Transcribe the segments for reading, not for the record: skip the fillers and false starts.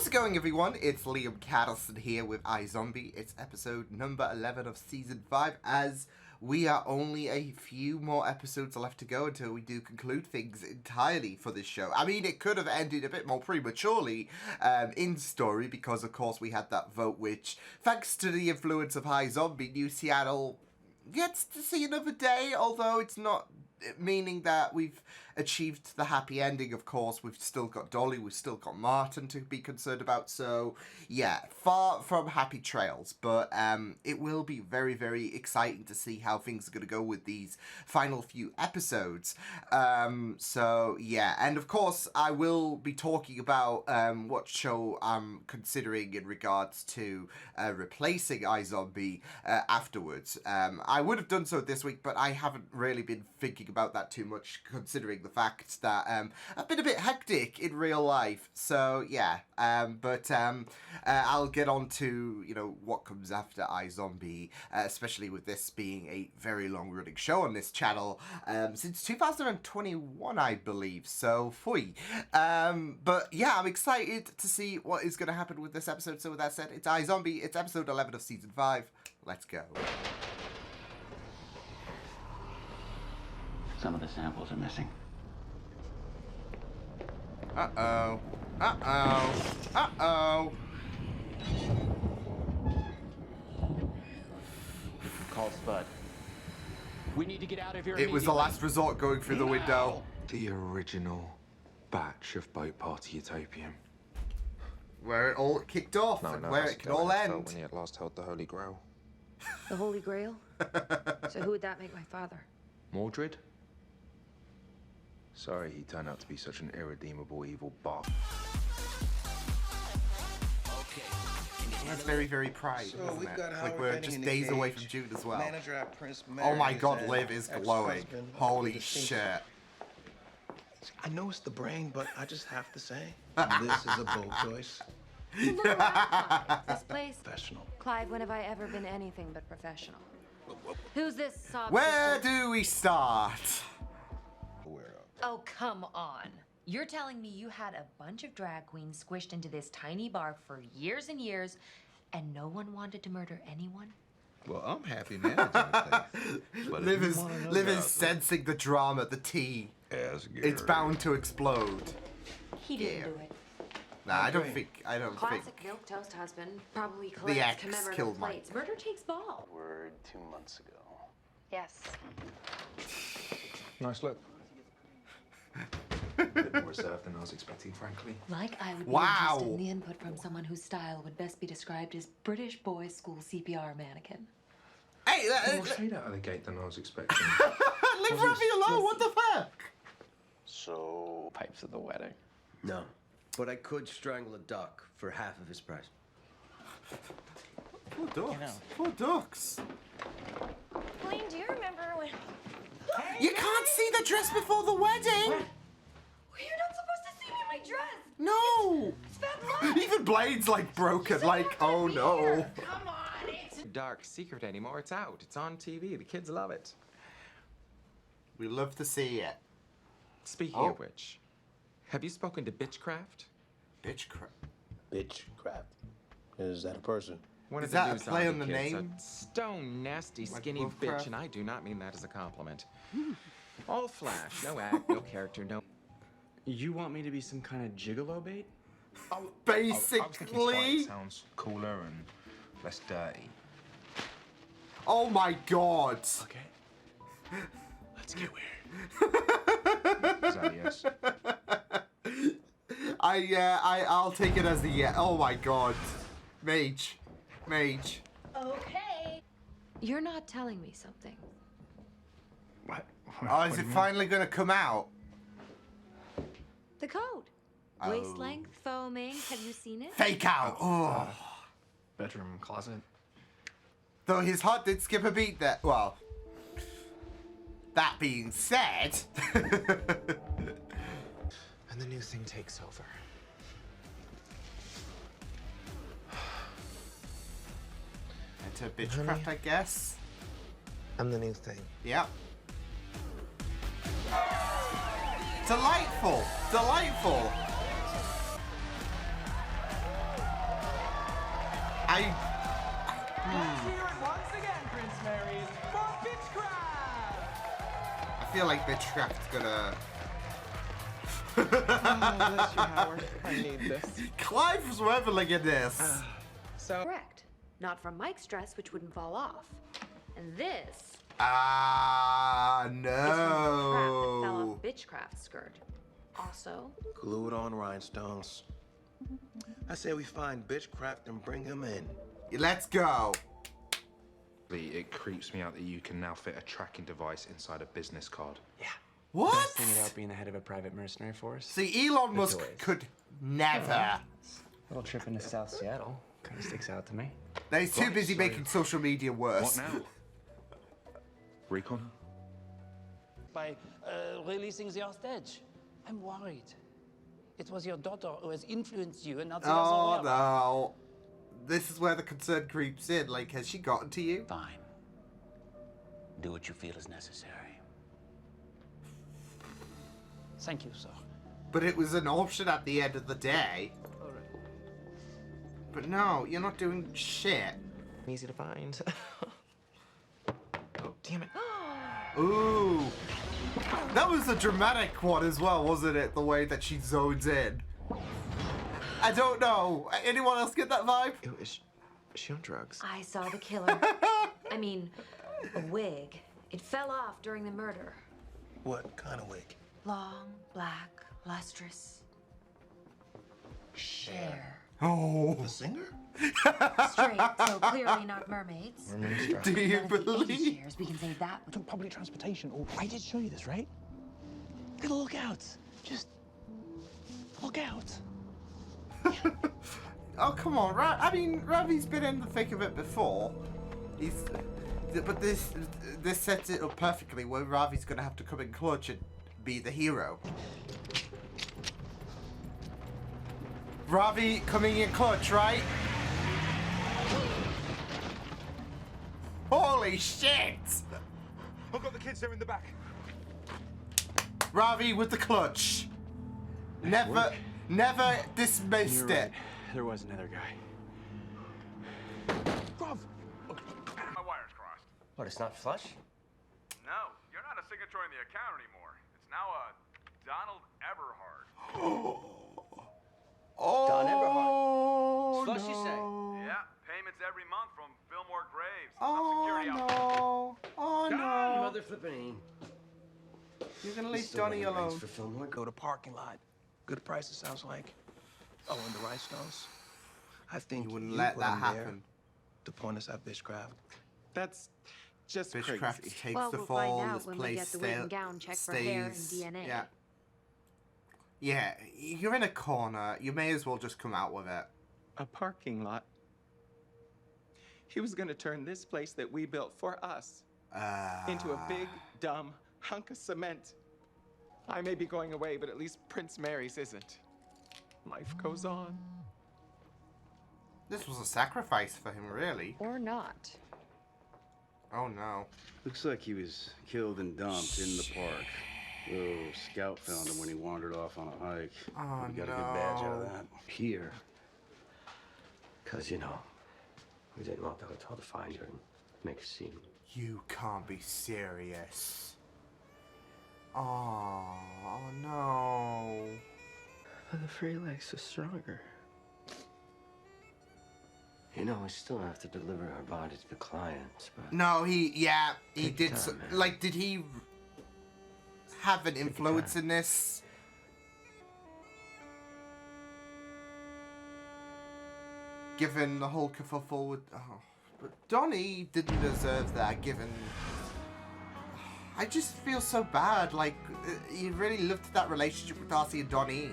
it going, everyone? It's Liam Caddleson here with iZombie. It's episode number 11 of Season 5, as we are only a few more episodes left to go until we do conclude things entirely for this show. I mean, it could have ended a bit more prematurely in story, because, of course, we had that vote which, thanks to the influence of iZombie, New Seattle gets to see another day, although it's not meaning that we've achieved the happy ending. Of course, we've still got Dolly, we've still got Martin to be concerned about, so yeah, far from happy trails, but it will be very, very exciting to see how things are going to go with these final few episodes. So yeah, and of course, I will be talking about what show I'm considering in regards to replacing iZombie afterwards. I would have done so this week, but I haven't really been thinking about that too much, considering the fact that I've been a bit hectic in real life. So yeah, but I'll get on to, you know, what comes after iZombie, especially with this being a very long-running show on this channel since 2021, I believe. So fui. But yeah, I'm excited to see what is going to happen with this episode. So with that said, it's iZombie. It's episode 11 of season 5. Let's go. Some of the samples are missing. Uh-oh. Uh-oh. Uh-oh. Call Spud. We need to get out of here. It was the last resort going through the window. The original batch of boat party utopian. Where it all kicked off and where it can all end. When he at last held the Holy Grail. The Holy Grail? So who would that make my father? Mordred? Sorry he turned out to be such an irredeemable evil bug. That's very, very pride, isn't it? Like we're just days away from June as well. Manager at Prince Oh my Mary's god, and Liv is glowing. ex-husband Holy with a shit. I know it's the brain, but I just have to say, this is a bold choice. Look around. This place, Professional. Clive, when have I ever been anything but professional? Who's this sob Where sister? do we start? Aware of. Oh, come on. You're telling me you had a bunch of drag queens squished into this tiny bar for years and years, and no one wanted to murder anyone? Well, I'm happy managing the place. But Liv is sensing the drama, the tea. It's bound to explode. He didn't do it. Nah, I don't think. Classic milquetoast husband. Probably The collects ex commemorative killed Mike. plates. Murder takes ball. Word 2 months ago. Yes. Nice look. A bit more reserved than I was expecting, frankly. Like I would be Wow. interested in the input from someone whose style would best be described as British boys' school CPR mannequin. Hey, More straight out of the gate than I was expecting. leave Ravi alone. What the fuck? So, pipes at the wedding. No, but I could strangle a duck for half of his price. Poor ducks. Poor ducks. Colleen, do you remember when... You can't see the dress before the wedding. You're not supposed to see me in my dress. No. It's bad luck. Even Blade's like broken. Like, oh no. Come on, it's... Dark secret anymore. It's out. It's on TV. The kids love it. We love to see it. Speaking Oh. of which, have you spoken to Bitchcraft? Bitch crap. Bitch crap. Is that a person? One Is of that the a new play on zombie the kids, name? A stone nasty Like skinny Lovecraft? bitch, and I do not mean that as a compliment. All flash, no act, no character, no. You want me to be some kind of gigolo bait? I was thinking Basically. Spike sounds cooler and less dirty. Oh my god. Okay. Let's get weird. Is that a yes? I'll take it as the yeah. Oh my god. Mage. Okay. You're not telling me something. What? Oh, is it finally gonna come out? The code. Oh. Waist length, foaming. Have you seen it? Fake out. Oh. Bedroom, closet. Though his heart did skip a beat there. Well, that being said. And the new thing takes over. Enter bitchcraft, I guess. I'm the new thing. Yep. Delightful. Delightful. I Let's hear it once again, Prince Marys, for Bitchcraft! I feel like Bitchcraft's gonna. Oh, bless you, Howard. I need this. Clive was reveling in this. So, Correct. Not from Mike's dress, which wouldn't fall off. And this Ah, is from the crap that fell no. off Bitchcraft's skirt. Also, Glued on rhinestones. I say we find Bitchcraft and bring him in. Let's go. It creeps me out that you can now fit a tracking device inside a business card. yeah. What? Best thing about being the head of a private mercenary force. See, Elon Musk toys. could never. Little trip into South Seattle kind of sticks out to me. Now he's too busy so- making social media worse. What now? Recon? By releasing the hostage. I'm worried. It was your daughter who has influenced you and not the Oh other way. no. This is where the concern creeps in. Like, has she gotten to you? Fine. Do what you feel is necessary. Thank you, sir. But it was an option at the end of the day. All right. But no, you're not doing shit. Easy to find. Oh, damn it. Ooh. That was a dramatic one as well, wasn't it? The way that she zones in. I don't know. Anyone else get that vibe? Ew, is she on drugs? I saw the killer. I mean, a wig. It fell off during the murder. What kind of wig? Long, black, lustrous. Cher. Oh. The singer? Straight, so clearly not mermaids. Do you None of the 80s believe? Chers. We can save that. Took public transportation. Oh, I did show you this, right? Gotta look out. Just look out. Oh, come on. I mean, Ravi's been in the thick of it before. But this sets it up perfectly where Ravi's going to have to come in clutch and be the hero. Ravi coming in clutch, right? Holy shit! I've got the kids there in the back. Ravi with the clutch. Never dismissed You're it. right. There was another guy. Bruv, My wire's crossed. What, it's not flush? No, you're not a signature in the account anymore. It's now a Donald Eberhard. Oh, Don Eberhard. Flush, you no. say? Yeah, payments every month from Fillmore Graves. Oh Security out. no! Oh no! Mother flipping. You're gonna leave Donnie alone. For Fillmore. Go to parking lot. Good prices, sounds like. Oh, and the rhinestones. I think You wouldn't let put that 'em there happen. to point us at Bitchcraft. That's just Bitchcraft crazy. takes Well, the we'll fall. find out This when we place get the wig and gown checked for hair and DNA. Yeah. Yeah, you're in a corner. You may as well just come out with it. A parking lot. He was gonna turn this place that we built for us into a big, dumb hunk of cement. I may be going away, but at least Prince Mary's isn't. Life goes on. This was a sacrifice for him, really. Or not. Oh no. Looks like he was killed and dumped in the park. Oh, Scout found him when he wandered off on a hike. Oh We got a good badge out of no. that. Here. Because, you know, we didn't want Bellator to find her and make a scene. You can't be serious. Oh no. But the free legs are stronger. You know, we still have to deliver our body to the clients, but... No, he Take did. your So, time, man. like, did he have an influence in this? Given the whole kerfuffle with, but Donnie didn't deserve that. Given, I just feel so bad. Like, he really looked at that relationship with Darcy and Donnie.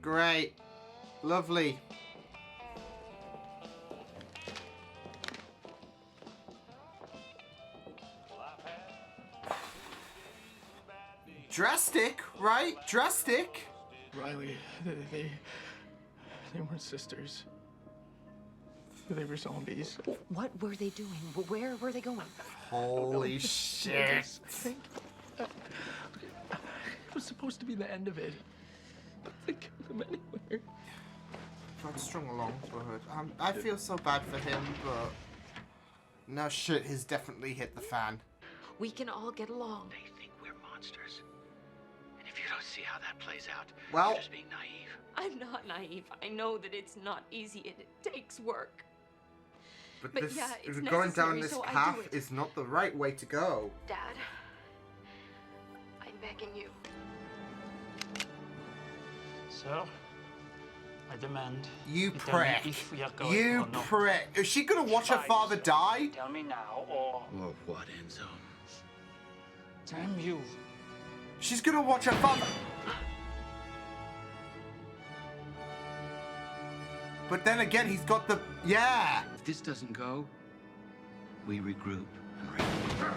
Great, lovely. Drastic, right? Drastic. Riley, they weren't sisters. They were zombies. What were they doing? Where were they going? Holy shit. It was supposed to be the end of it. But him anywhere. Got strung along, but I feel so bad for him, but no shit has definitely hit the fan. We can all get along. They think we're monsters. And if you don't see how that plays out, well, you're just being naive. I'm not naive. I know that it's not easy and it takes work. But But this, yeah, it's going down necessary, this so I do path it. is not the right way to go. Dad, I'm begging you. Sir, I demand. You tell me prick. if we are going You or not. prick. Is she gonna watch her father die? Tell me now, or Well, what, Enzo? damn you. She's gonna watch her father. But then again, he's got the... Yeah! If this doesn't go, we regroup and regroup.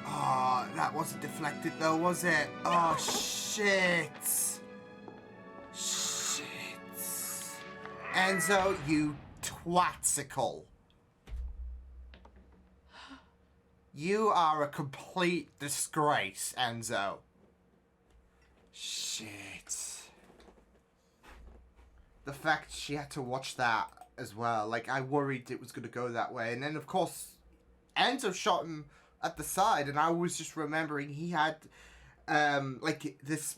Oh, that wasn't deflected though, was it? Oh, shit. Shit. Enzo, you twatsicle. You are a complete disgrace, Enzo. Shit. The fact she had to watch that as well, like, I worried it was going to go that way. And then, of course, Enzo shot him at the side, and I was just remembering he had, like, this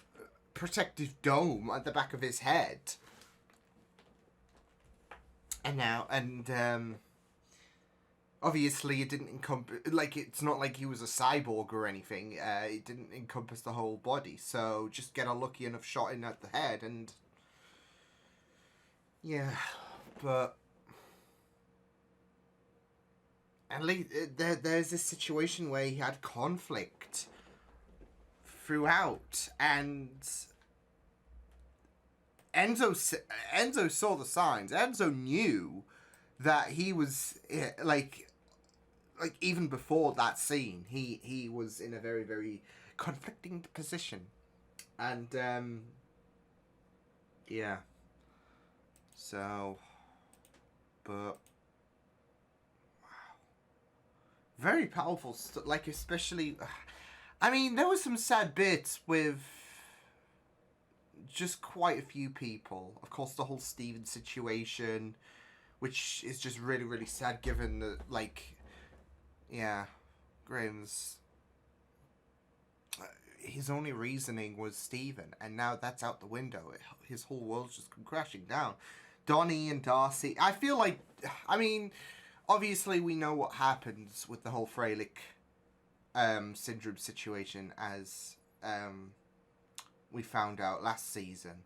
protective dome at the back of his head. And now, obviously it didn't encompass, like, it's not like he was a cyborg or anything. It didn't encompass the whole body, so just get a lucky enough shot in at the head, and... Yeah, but... At least there's this situation where he had conflict throughout, and Enzo saw the signs. Enzo knew that he was like even before that scene, he was in a very, very conflicting position, and yeah. So, but. Very powerful stuff, like, especially... I mean, there were some sad bits with just quite a few people. Of course, the whole Steven situation, which is just really, really sad given that, like... Yeah, Graham's... his only reasoning was Steven, and now that's out the window. His whole world's just come crashing down. Donnie and Darcy... I feel like... I mean... Obviously, we know what happens with the whole Freilich syndrome situation, as we found out last season.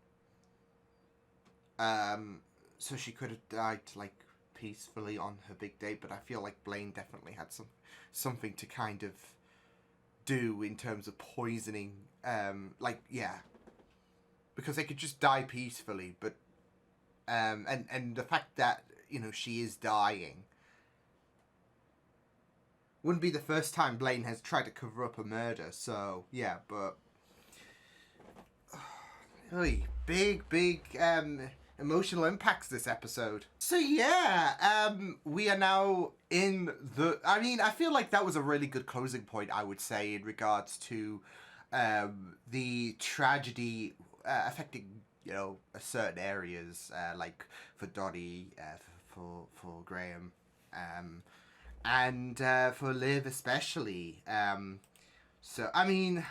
So she could have died, like, peacefully on her big day, but I feel like Blaine definitely had something to kind of do in terms of poisoning. Like, yeah. Because they could just die peacefully, but... and the fact that, you know, she is dying... Wouldn't be the first time Blaine has tried to cover up a murder, so, yeah, but... Really big, emotional impacts this episode. So, yeah, we are now in the... I mean, I feel like that was a really good closing point, I would say, in regards to the tragedy affecting, you know, certain areas, like for Donnie, for Graham, and for Liv especially. So, I mean,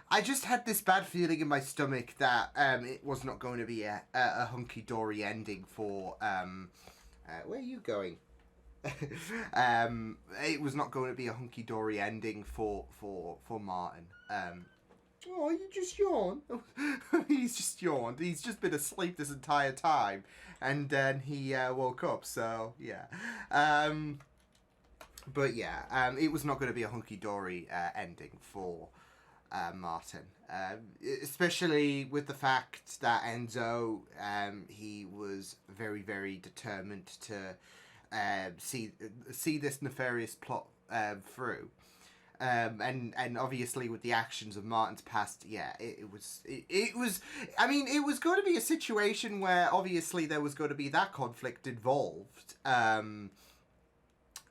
I just had this bad feeling in my stomach that it was not going to be a hunky-dory ending for... where are you going? It was not going to be a hunky-dory ending for Martin. Oh, you just yawned. He's just yawned. He's just been asleep this entire time. And then he woke up, so, yeah. But yeah, it was not going to be a hunky-dory ending for Martin. Especially with the fact that Enzo, he was very, very determined to see this nefarious plot through. And obviously with the actions of Martin's past, yeah, it was, I mean, it was going to be a situation where obviously there was going to be that conflict involved. And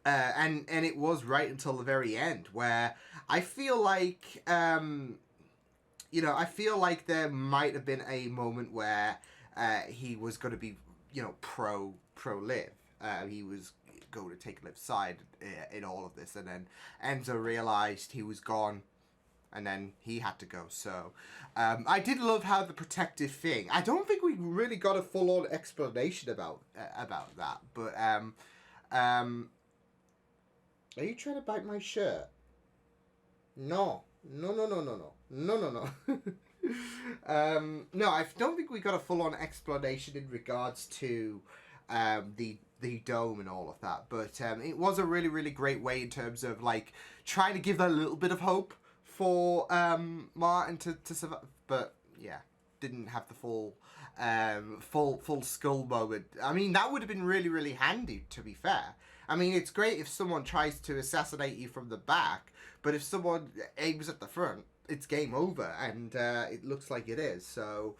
it was right until the very end, where I feel like, you know, I feel like there might have been a moment where he was going to be, you know, pro Liv. He was going to take Liv's side in all of this, and then Enzo realized he was gone, and then he had to go. So I did love how the protective thing. I don't think we really got a full-on explanation about that, but are you trying to bite my shirt? No. No. No, I don't think we got a full-on explanation in regards to the dome and all of that, but it was a really, really great way in terms of, like, trying to give a little bit of hope for Martin to survive, but yeah, didn't have the full skull moment. I mean, that would have been really, really handy, to be fair. I mean, it's great if someone tries to assassinate you from the back, but if someone aims at the front, it's game over, and it looks like it is. So,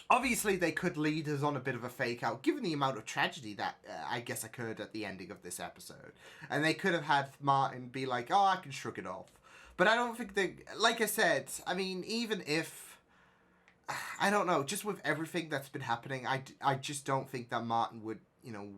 obviously, they could lead us on a bit of a fake out, given the amount of tragedy that I guess occurred at the ending of this episode. And they could have had Martin be like, oh, I can shrug it off. But I don't think they, like I said, I mean, even if, I don't know, just with everything that's been happening, I just don't think that Martin would, you know,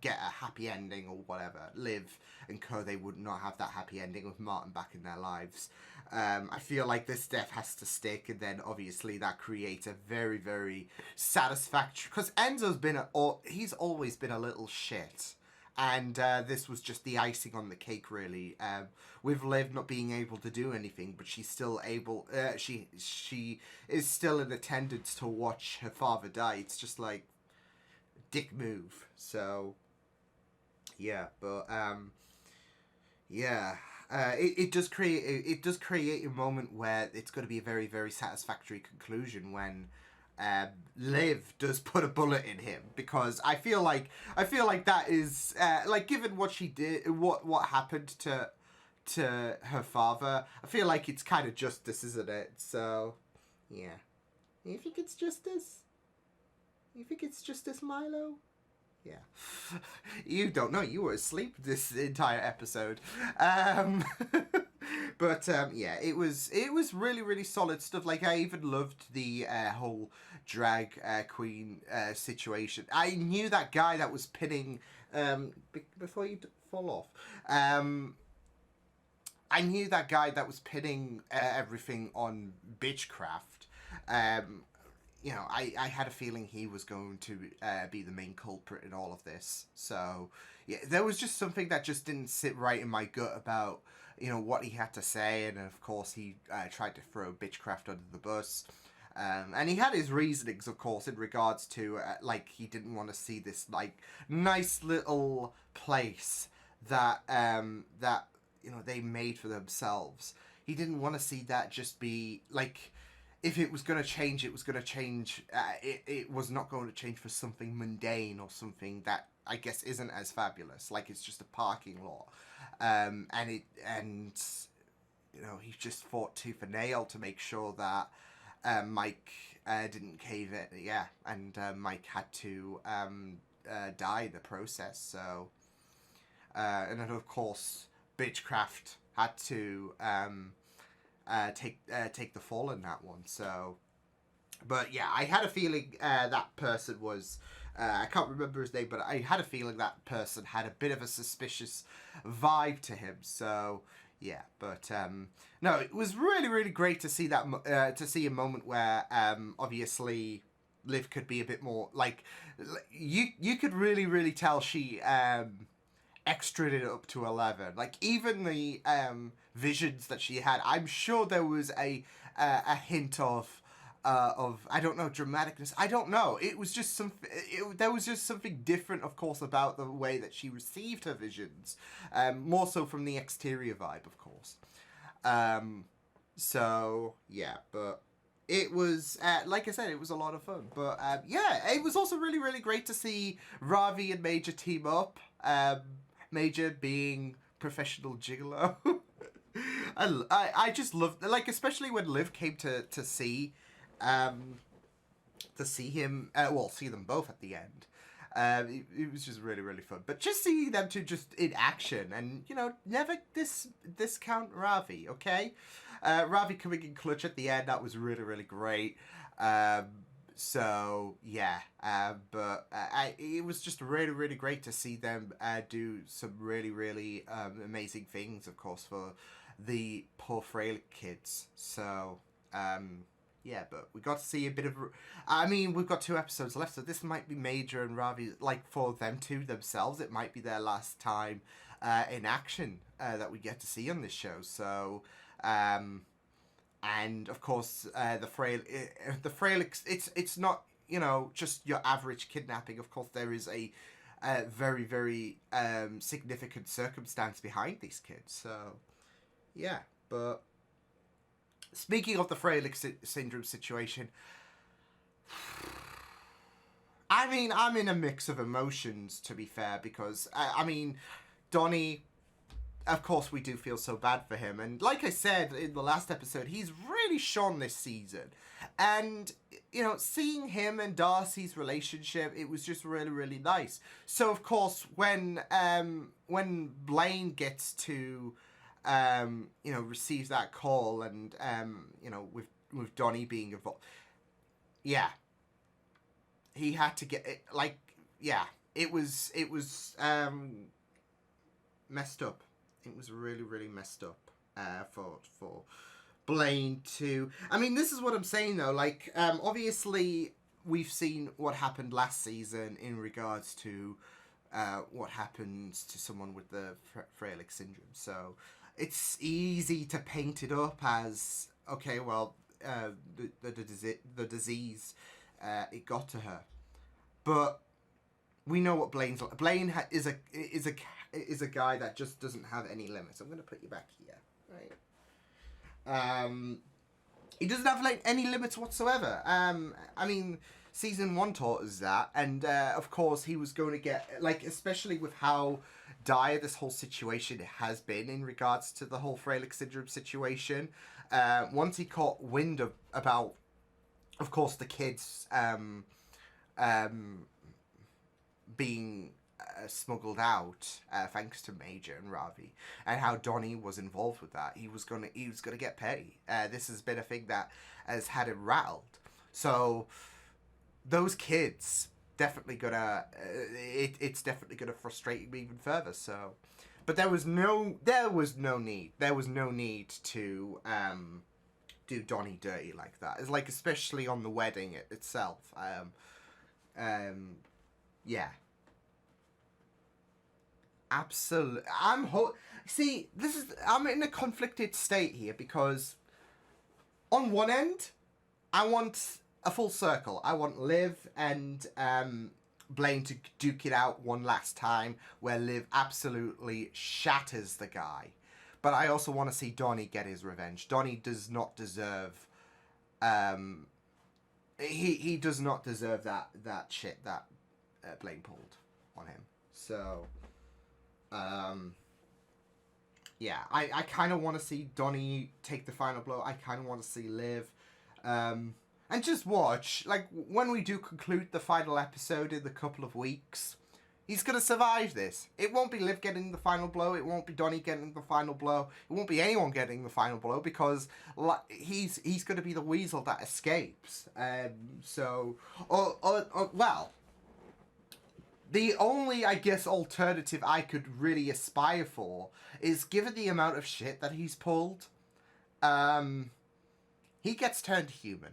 get a happy ending or whatever. Liv and co, they would not have that happy ending with Martin back in their lives. I feel like this death has to stick, and then obviously that creates a very, very satisfactory, because Enzo's been he's always been a little shit, and this was just the icing on the cake, really. With Liv not being able to do anything, but she's still able, she is still in attendance to watch her father die. It's just like dick move. So yeah, but yeah. It does create a moment where it's going to be a very, very satisfactory conclusion when Liv does put a bullet in him, because I feel like that is like, given what she did, what happened to her father, I feel like it's kind of justice, isn't it? So yeah, you think it's justice? You think it's justice, Milo? Yeah. You don't know. You were asleep this entire episode. But yeah, it was really, really solid stuff. Like, I even loved the whole drag queen situation. I knew that guy that was pinning before you fall off. I knew that guy that was pinning everything on Bitchcraft. You know, I had a feeling he was going to be the main culprit in all of this. So, yeah, there was just something that just didn't sit right in my gut about, you know, what he had to say. And, of course, he tried to throw Bitchcraft under the bus. And he had his reasonings, of course, in regards to, like, he didn't want to see this, like, nice little place that, you know, they made for themselves. He didn't want to see that just be, like, if it was going to change, it was going to change. It was not going to change for something mundane or something that I guess isn't as fabulous. Like, it's just a parking lot, and you know, he just fought tooth and nail to make sure that Mike didn't cave it. Yeah, and Mike had to die in the process. So, and then of course, Bitchcraft had to take the fall in that one. So, but yeah, I had a feeling that person was I can't remember his name, but I had a feeling that person had a bit of a suspicious vibe to him. So yeah, but no, it was really, really great to see that to see a moment where obviously Liv could be a bit more like, you could really, really tell she extra'd it up to 11. Like, even the visions that she had, I'm sure there was a hint of I don't know, dramaticness. I don't know. It was just there was just something different, of course, about the way that she received her visions. More so from the exterior vibe, of course. So yeah, but it was, like I said, it was a lot of fun. But yeah, it was also really, really great to see Ravi and Major team up. Major being professional gigolo. I just loved, like, especially when Liv came to see him, see them both at the end. It was just really, really fun. But just seeing them two just in action, and, you know, never discount Ravi, okay? Ravi coming in clutch at the end, that was really, really great. So yeah, but it was just really, really great to see them do some really, really amazing things, of course, for the poor frail kids. So yeah, but we got to see a bit of. I mean, we've got 2 episodes left, so this might be Major and Ravi, like for them two themselves, it might be their last time in action that we get to see on this show. So. And of course, the frail, it's not, you know, just your average kidnapping. Of course, there is a very, very significant circumstance behind these kids. So, yeah. But speaking of the Freilich syndrome situation, I mean, I'm in a mix of emotions, to be fair, because I mean, Donnie. Of course, we do feel so bad for him. And like I said in the last episode, he's really shone this season. And, you know, seeing him and Darcy's relationship, it was just really, really nice. So, of course, when Blaine gets to, you know, receives that call and, you know, with Donnie being involved, yeah. He had to get it, like, yeah. It was messed up. It was really, really messed up for Blaine to... I mean, this is what I'm saying, though. Like, obviously, we've seen what happened last season in regards to what happens to someone with the Freilich syndrome. So, it's easy to paint it up as, okay, well, the disease, it got to her. But we know what Blaine's like. Blaine is a guy that just doesn't have any limits. I'm going to put you back here, right? He doesn't have like any limits whatsoever. I mean, season 1 taught us that, and of course he was going to get, like, especially with how dire this whole situation has been in regards to the whole Freilich syndrome situation. Once he caught wind about, of course, the kids being smuggled out thanks to Major and Ravi, and how Donnie was involved with that, he was gonna get petty. This has been a thing that has had him rattled. So those kids definitely gonna it's definitely gonna frustrate me even further. So, but there was no need to do Donnie dirty like that. It's like, especially on the wedding itself. Yeah. Absolutely. I'm in a conflicted state here, because on one end, I want a full circle. I want Liv and Blaine to duke it out one last time, where Liv absolutely shatters the guy. But I also want to see Donnie get his revenge. Donnie does not deserve he does not deserve that shit that Blaine pulled on him. So yeah, I kind of want to see Donnie take the final blow. I kind of want to see Liv. And just watch, like, when we do conclude the final episode in a couple of weeks, he's going to survive this. It won't be Liv getting the final blow. It won't be Donnie getting the final blow. It won't be anyone getting the final blow, because he's going to be the weasel that escapes. Well, the only, I guess, alternative I could really aspire for is, given the amount of shit that he's pulled, he gets turned human,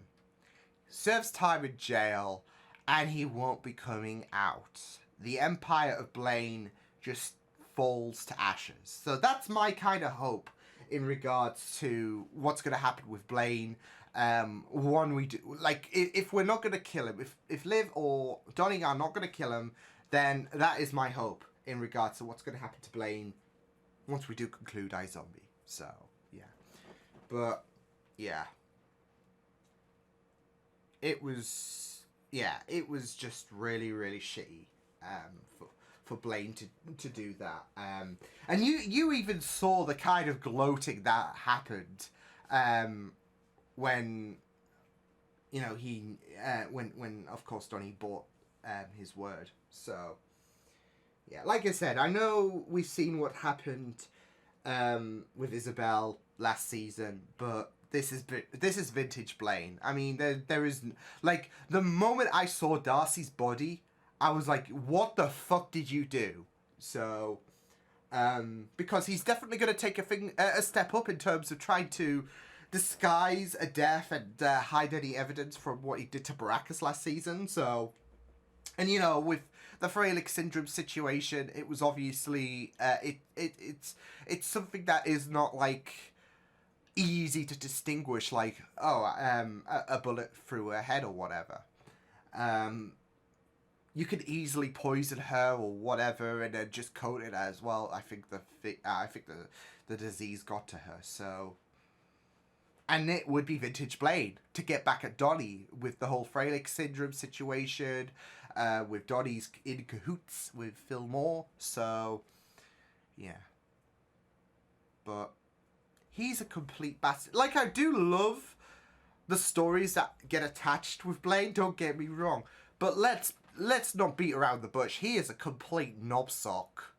serves time in jail, and he won't be coming out. The empire of Blaine just falls to ashes. So that's my kind of hope in regards to what's going to happen with Blaine. If we're not going to kill him, if Liv or Donnie are not going to kill him, then that is my hope in regards to what's going to happen to Blaine once we do conclude iZombie. So, yeah. But, yeah. It was just really, really shitty for Blaine to do that. And you even saw the kind of gloating that happened when, you know, when of course Donnie bought his word. So, yeah, like I said, I know we've seen what happened with Isabel last season, but this is vintage Blaine. I mean, there is, like, the moment I saw Darcy's body, I was like, what the fuck did you do? So, because he's definitely going to take a step up in terms of trying to disguise a death and hide any evidence from what he did to Baracus last season. So, and you know, with the Freilich syndrome situation, it was obviously it's something that is not like easy to distinguish, like, oh, a bullet through her head or whatever. You could easily poison her or whatever, and then just coat it as well. I think the disease got to her. So, and it would be vintage Blade to get back at Donnie with the whole Freilich syndrome situation, with Donnie's in cahoots with Phil Moore. So, yeah. But he's a complete bastard. Like, I do love the stories that get attached with Blaine, don't get me wrong. But let's not beat around the bush. He is a complete knobsock.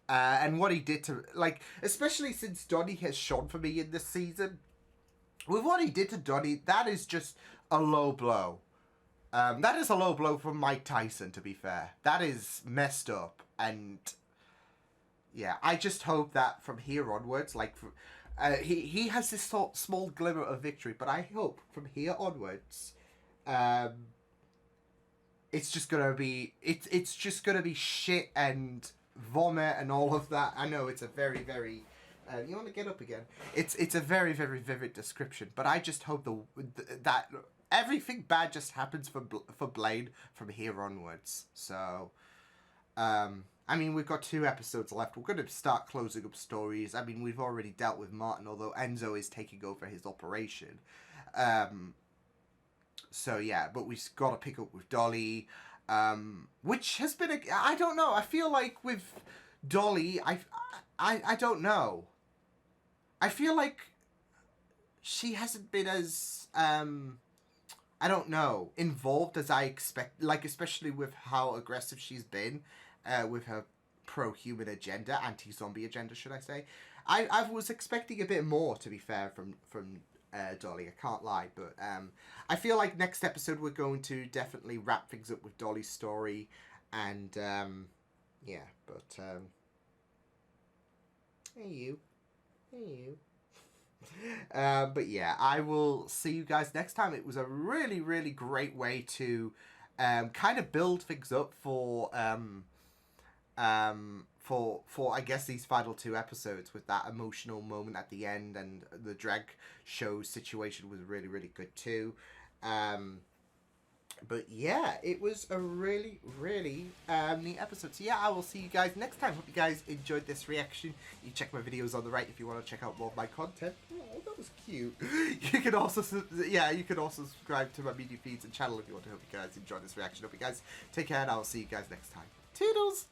And what he did to, like, especially since Donnie has shone for me in this season, with what he did to Donnie, that is just a low blow. That is a low blow from Mike Tyson, to be fair. That is messed up. And, yeah, I just hope that from here onwards, like, he has this small glimmer of victory, but I hope from here onwards, it's just gonna be it's just gonna be shit and vomit and all of that. I know it's a very, very you want to get up again. It's a very, very vivid description, but I just hope that everything bad just happens for Blaine from here onwards. So, I mean, we've got 2 episodes left. We're going to start closing up stories. I mean, we've already dealt with Martin, although Enzo is taking over his operation. So, yeah, but we've got to pick up with Dolly, which has been I don't know. I feel like with Dolly, I don't know. I feel like she hasn't been as, I don't know, involved as I expect, like, especially with how aggressive she's been with her pro-human agenda, anti-zombie agenda, should I say. I was expecting a bit more, to be fair, from Dolly, I can't lie, but I feel like next episode we're going to definitely wrap things up with Dolly's story, and yeah, but hey you. But yeah, I will see you guys next time. It was a really, really great way to kind of build things up for I guess these final 2 episodes, with that emotional moment at the end, and the drag show situation was really, really good too. But yeah, it was a really, really neat episode. So yeah, I will see you guys next time. Hope you guys enjoyed this reaction. You check my videos on the right if you want to check out more of my content. Oh, that was cute. You can also subscribe to my media feeds and channel if you want to. Hope you guys enjoyed this reaction. Hope you guys take care, and I will see you guys next time. Toodles!